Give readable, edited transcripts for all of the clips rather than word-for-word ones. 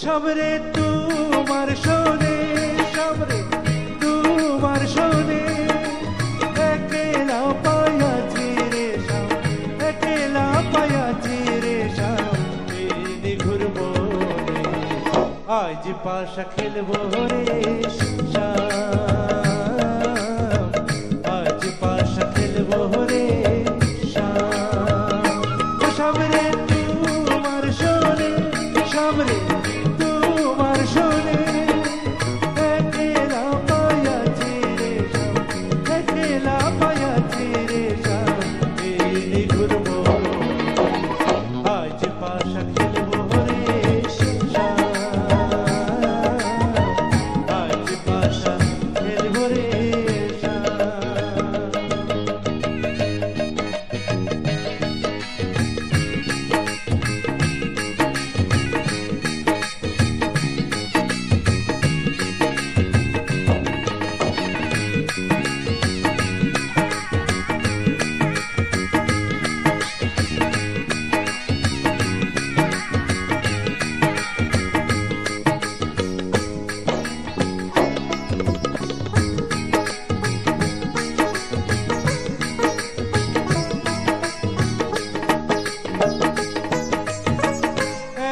সামরে তোমার শোনে, সামরে তোমার শোনে, একলা পায়াছি রে শাম, একলা পায়াছি রে শাম, নিঘুর বনে আজ পাশা খেলবো রে শাম, আজ পাশা খেলবো রে শাম। সামরে তোমার শোনে, সামরে তোমার শোনে, একলা পায়াছি রে শাম, একলা পায়াছি রে শাম, নিঘুর বনে আজ পাশা খেলবো রে শাম, আজ পাশা খেলবো রে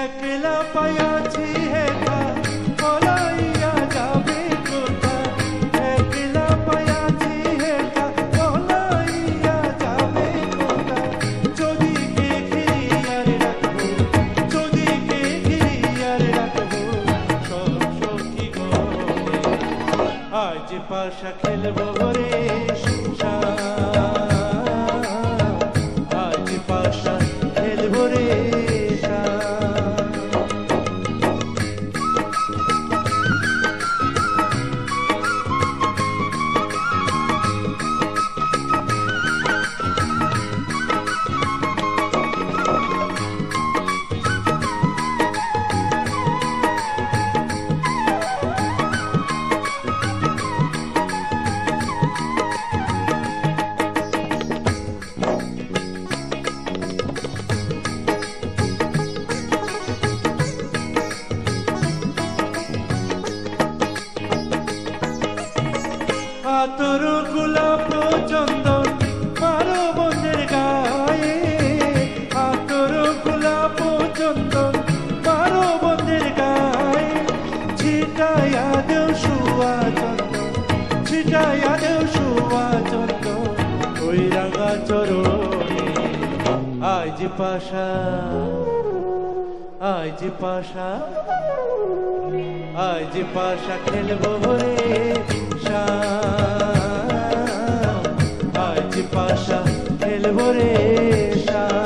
একলা পায়াছি হেথা পলাইয়া যাবে কোথা, একলা পায়াছি হেথা পলাইয়া যাবে কোথা, যদি কে ঘিরিয়ার রাখবো, যদি কে ঘিরিয়ার রাখবো সব সখী গণে আজ পাশা খেলবো রে শাম, আজ পাশা খেলবো রে আতর গোলাপ চন্দন মারো বন্ধের গায়ে, আতর গোলাপ চন্দন মারো বন্ধের গায়ে, ছিটাইয়া দেও শুয়া চন্দন, ছিটাইয়া দেও শুয়া চন্দন ওই রাঙা চরণে আজ পাশা, আজ পাশা, আজ পাশা খেলবো রে শাম, আজ পাশা খেলবো রে শাম।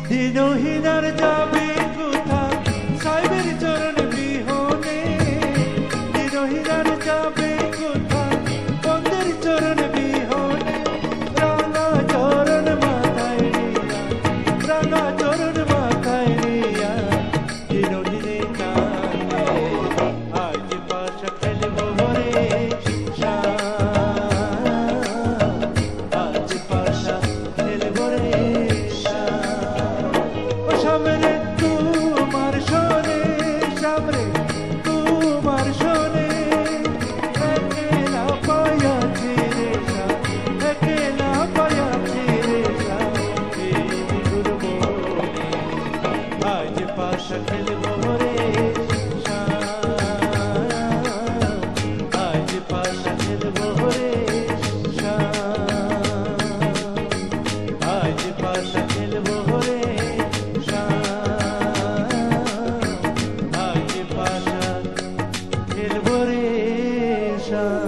দিনহীনার যাবে কোথা সাহেবের চরণ বিহনে, দিনহীনার যাবে কোথা বন্ধের চরণ বিহনে, রাঙা চরণ মাথায় নিয়া, রাঙা চরণ মাথায় নিয়া দিনহীনে কানে আজ পাশা খেলবো রে শাম, আজ পাশা খেলবো রে সামরে তোমার শোনে, সামরে তোমার শোনে, একলা পায়াছি রে শাম, একলা পায়াছি রে শাম, নিঘুর বনে আজ পাশা খেলবো রে শাম, আজ পাশা খেলবো রে শাম, আজ পাশা খেলবো রে শাম, আজ পাশা খেলবো রে শাম।